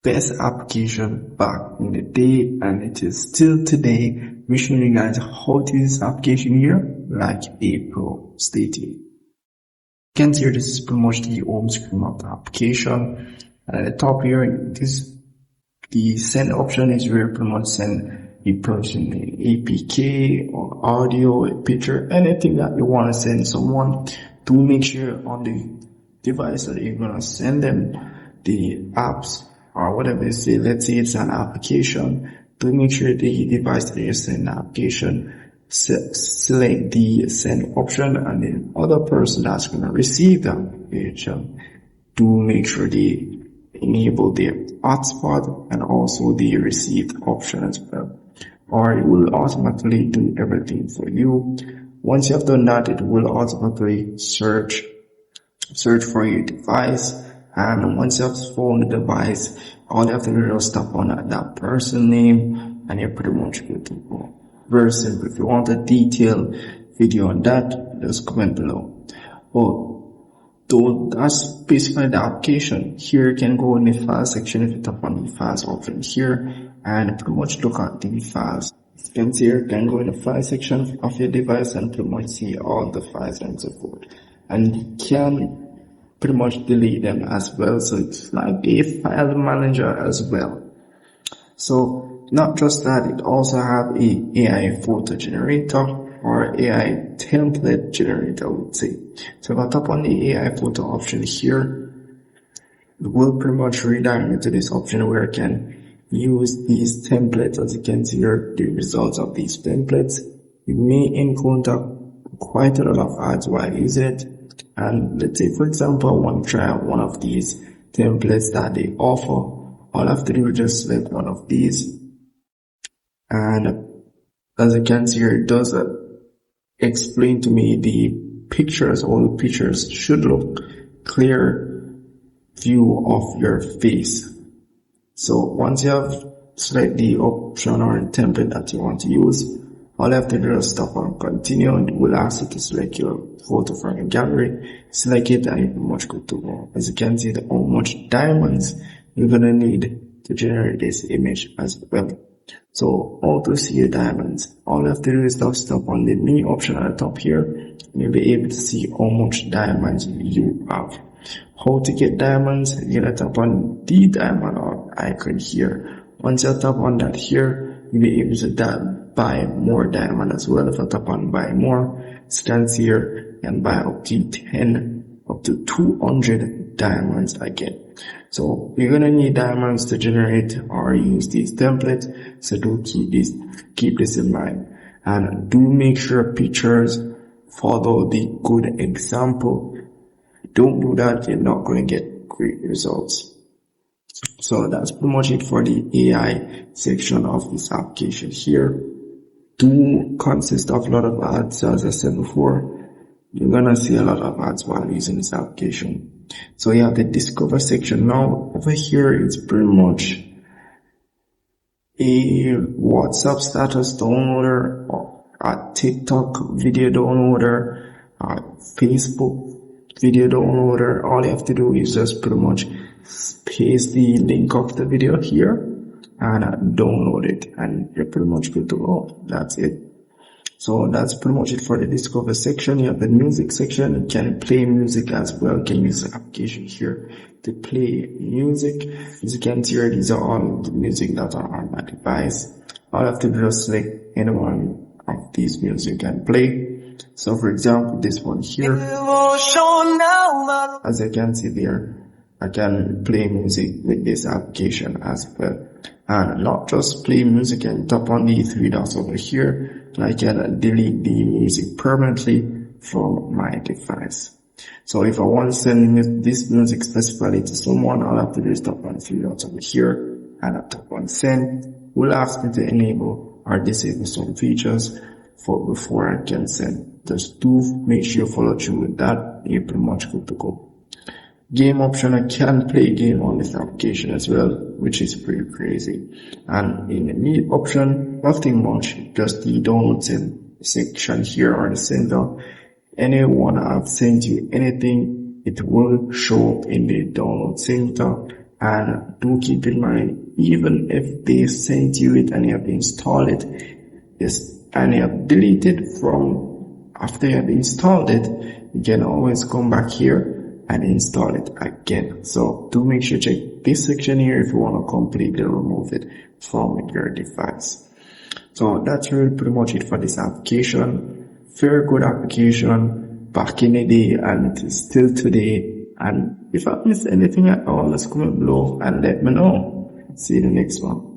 best application back in the day, and it is still today. We're showing you guys how to use this application here like a pro. Stay tuned. You can see here, this is pretty much the home screen of the application, and at the top here, the send option is where you pretty much send a person an APK or audio, a picture, anything that you want to send someone. To make sure on the device that you're gonna send them the apps or whatever you say, let's say it's an application, to make sure the device that you're sending the application select the send option, and the other person that's gonna receive the application to make sure they enable the hotspot and also the received option as well, or it will automatically do everything for you. Once you have done that, it will automatically search for your device, and once you have found the device, all you have to do is tap on that person name and you're pretty much good to go. Very simple. If you want a detailed video on that, just comment below. That's basically the application. Here you can go in the file section if you tap on the files option here and pretty much look at the files. You can see here, you can go in the file section of your device and pretty much see all the files and so forth. And you can pretty much delete them as well. So it's like a file manager as well. So not just that, it also have a AI photo generator or AI template generator, I would say. So if I tap on the AI photo option here, it will pretty much redirect me to this option where I can use these templates. As you can see here, the results of these templates. You may encounter quite a lot of ads while using it. And let's say, for example, I want to try out one of these templates that they offer. All I have to do is just select one of these. And as you can see here, it does explain to me the pictures. All the pictures should look clear view of your face. So once you have select the option or the template that you want to use, all you have to do is tap on continue, and it will ask you to select your photo from your gallery. Select it and you're pretty much good to go. As you can see, how much diamonds you're gonna need to generate this image as well. So how to see your diamonds? All you have to do is just tap on the me option at the top here, and you'll be able to see how much diamonds you have. How to get diamonds? You're gonna tap on the diamond icon here. Once you tap on that here, you'll be able to buy more diamond as well. If I tap on buy more, stands here and buy up to 200 diamonds again. So you're gonna need diamonds to generate or use these templates. So do keep this in mind, and do make sure pictures follow the good example. Don't do that, you're not going to get great results. So that's pretty much it for the AI section of this application here. Do consist of a lot of ads. As I said before, you're gonna see a lot of ads while using this application. So you have the discover section. Now over here, it's pretty much a WhatsApp status downloader, or a TikTok video downloader, a Facebook video downloader. All you have to do is just pretty much paste the link of the video here and download it, and you're pretty much good to go. That's it. So that's pretty much it for the discover section. You have the music section. You can play music as well. You can use the application here to play music. As you can see here, these are all the music that are on my device. All I have to do is select any one of these music and play. So for example, this one here, as you can see there, I can play music with this application as well. And not just play music, and tap on the three dots over here, and I can delete the music permanently from my device. So if I want to send this music specifically to someone, all I have to do is tap on the three dots over here and I tap on send. Will ask me to enable or disable some features before I can send. Just do make sure you follow through with that. You're pretty much good to go. Game option, I can play a game on this application as well, which is pretty crazy. And in the need option, nothing much, just the download section here or the center. Anyone I've sent you anything, it will show up in the download center. And do keep in mind, even if they sent you it and you have installed it, and you have deleted from after you have installed it, you can always come back here and install it again. So do make sure to check this section here if you want to completely remove it from your device. So that's really pretty much it for this application. Very good application back in the day, and it is still today. And if I missed anything at all, just comment below and let me know. See you in the next one.